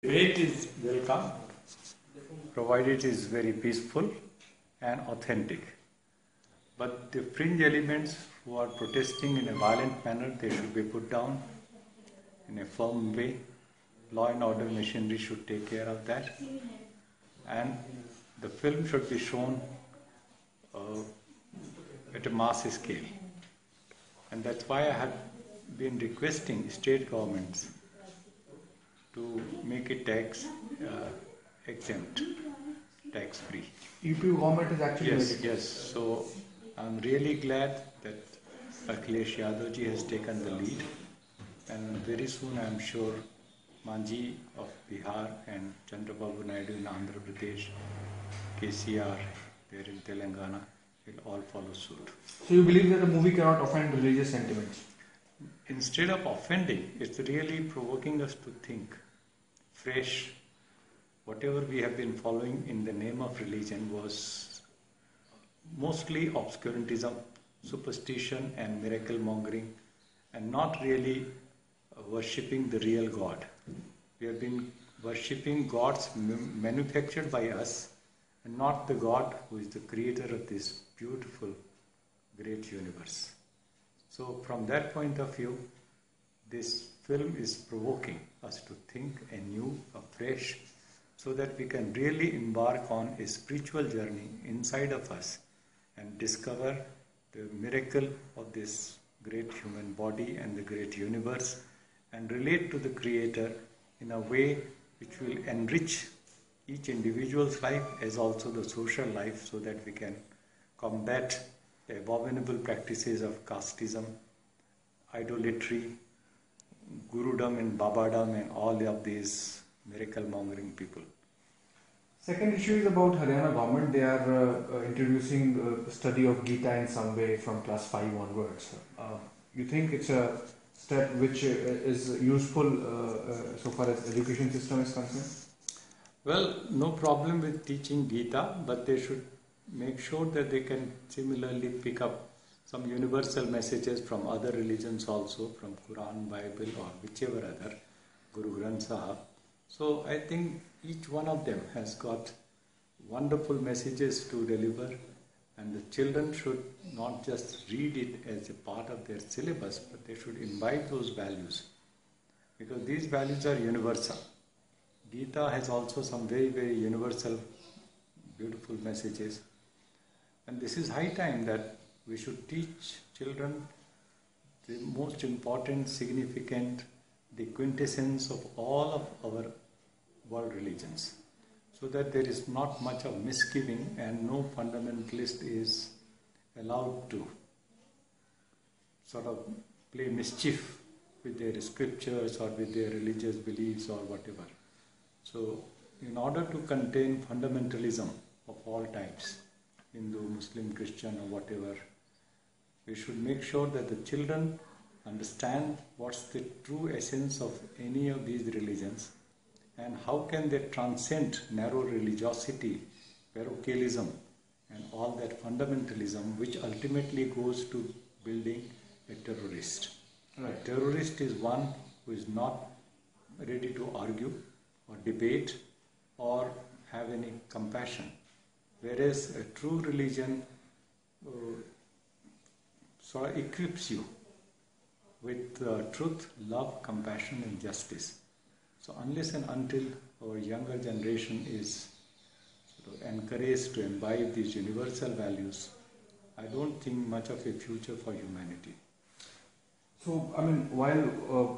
Debate is welcome, provided it is very peaceful and authentic. But the fringe elements who are protesting in a violent manner, they should be put down in a firm way. Law and order machinery should take care of that. And the film should be shown at a mass scale. And that's why I have been requesting state governments to make it tax exempt, tax free. UP government is actually Yes. So I'm really glad that Akhilesh Yadav ji has taken the lead, and very soon I'm sure Manji of Bihar and Chandrababu Naidu in Andhra Pradesh, KCR there in Telangana will all follow suit. So you believe that the movie cannot offend religious sentiments? Instead of offending, it's really provoking us to think fresh. Whatever we have been following in the name of religion was mostly obscurantism, superstition and miracle mongering, and not really worshipping the real God. We have been worshipping gods manufactured by us and not the God who is the creator of this beautiful, great universe. So from that point of view, this film is provoking us to think anew, afresh, so that we can really embark on a spiritual journey inside of us and discover the miracle of this great human body and the great universe, and relate to the Creator in a way which will enrich each individual's life as also the social life, so that we can combat the abominable practices of casteism, idolatry, gurudom and babadom and all of these miracle mongering people. Second issue is about Haryana government. They are introducing a study of Gita in some way from class 5 onwards. You think it's a step which is useful so far as education system is concerned? Well, no problem with teaching Gita, but they should make sure that they can similarly pick up some universal messages from other religions also, from Quran, Bible or whichever other, Guru Granth Sahib. So I think each one of them has got wonderful messages to deliver, and the children should not just read it as a part of their syllabus, but they should imbibe those values, because these values are universal. Gita has also some very, very universal, beautiful messages, and this is high time that we should teach children the most important, significant, the quintessence of all of our world religions, so that there is not much of misgiving and no fundamentalist is allowed to sort of play mischief with their scriptures or with their religious beliefs or whatever. So in order to contain fundamentalism of all types, Hindu, Muslim, Christian or whatever, we should make sure that the children understand what's the true essence of any of these religions and how can they transcend narrow religiosity, parochialism and all that fundamentalism, which ultimately goes to building a terrorist. Right. A terrorist is one who is not ready to argue or debate or have any compassion, whereas a true religion sort of equips you with truth, love, compassion and justice. So unless and until our younger generation is sort of encouraged to imbibe these universal values, I don't think much of a future for humanity. So, I mean, while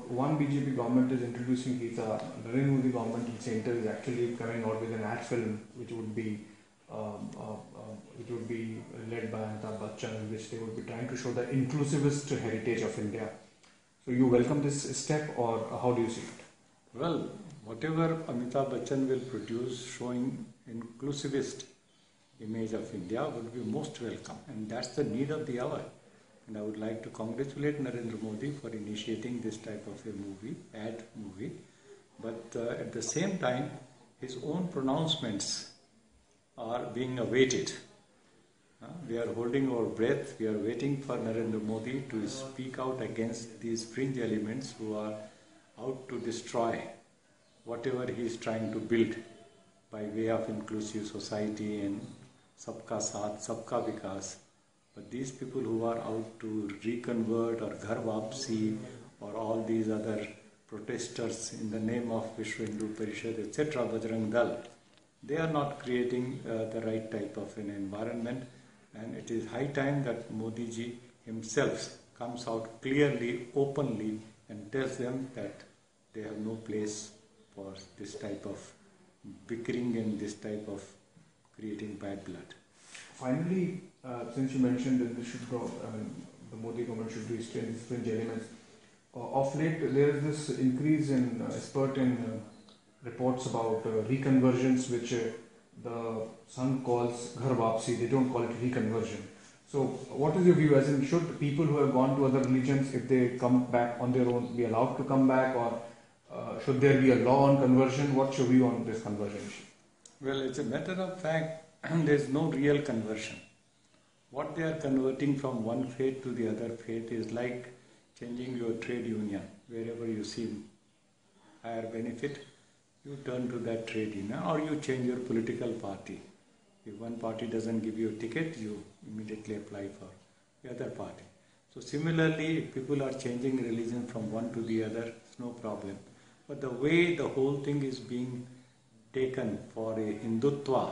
one BJP government is introducing Gita, Narendra Modi government in center is actually coming out with an ad film which would be led by Amitabh Bachchan, in which they would be trying to show the inclusivist heritage of India. So you welcome this step, or how do you see it? Well, whatever Amitabh Bachchan will produce showing inclusivist image of India would be most welcome, and that's the need of the hour. And I would like to congratulate Narendra Modi for initiating this type of a movie, ad movie. But at the same time, his own pronouncements are being awaited. We are holding our breath. We are waiting for Narendra Modi to speak out against these fringe elements who are out to destroy whatever he is trying to build by way of inclusive society and Sabka Saath, Sabka Vikas. But these people who are out to reconvert or Ghar Vapsi or all these other protesters in the name of Vishwa Hindu Parishad, etc., Bajrang Dal, they are not creating the right type of an environment, and it is high time that Modi ji himself comes out clearly, openly, and tells them that they have no place for this type of bickering and this type of creating bad blood. Finally, since you mentioned that the Modi government should do strange elements, of late there is this increase in spurt in reports about reconversions, which the Sangh calls Ghar Vapsi. They don't call it reconversion. So, what is your view? As in, should people who have gone to other religions, if they come back on their own, be allowed to come back, or should there be a law on conversion? What's your view on this conversion issue? Well, it's a matter of fact, there is no real conversion. What they are converting from one faith to the other faith is like changing your trade union. Wherever you see higher benefit, you turn to that trade union, or you change your political party. If one party doesn't give you a ticket, you immediately apply for the other party. So similarly, if people are changing religion from one to the other, it's no problem. But the way the whole thing is being taken for a Hindutva,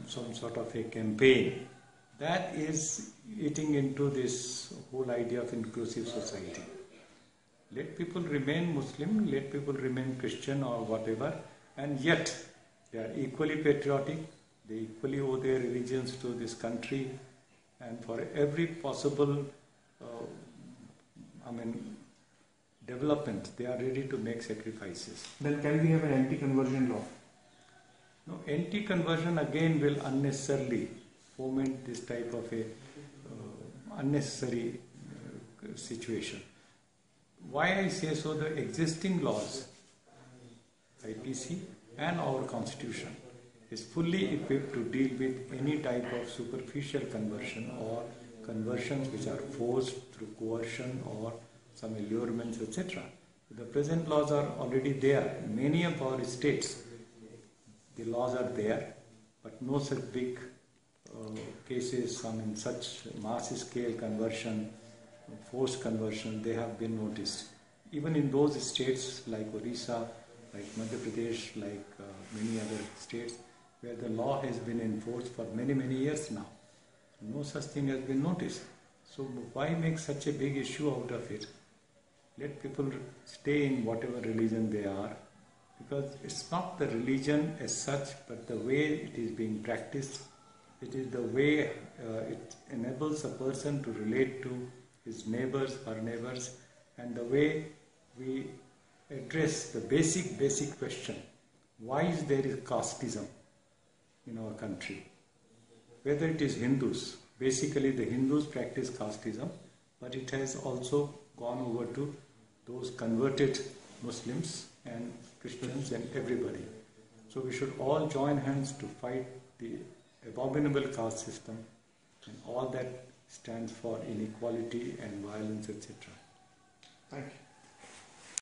some sort of a campaign, that is eating into this whole idea of inclusive society. Let people remain Muslim, let people remain Christian or whatever, and yet they are equally patriotic, they equally owe their allegiance to this country, and for every possible development, they are ready to make sacrifices. Then can we have an anti-conversion law? No, anti-conversion again will unnecessarily foment this type of a unnecessary situation. Why I say so, the existing laws, IPC and our constitution, is fully equipped to deal with any type of superficial conversion or conversions which are forced through coercion or some allurements, etc. The present laws are already there. In many of our states, the laws are there, but no such big cases, such mass scale conversion, forced conversion, they have been noticed. Even in those states like Orissa, like Madhya Pradesh, like many other states, where the law has been enforced for many, many years now. No such thing has been noticed. So why make such a big issue out of it? Let people stay in whatever religion they are, because it's not the religion as such, but the way it is being practiced. It is the way it enables a person to relate to his neighbors, her neighbors, and the way we address the basic question. Why is there casteism in our country? Whether it is Hindus, basically the Hindus practice casteism, but it has also gone over to those converted Muslims and Christians and everybody. So we should all join hands to fight the abominable caste system and all that stands for inequality and violence, etc. Thank you.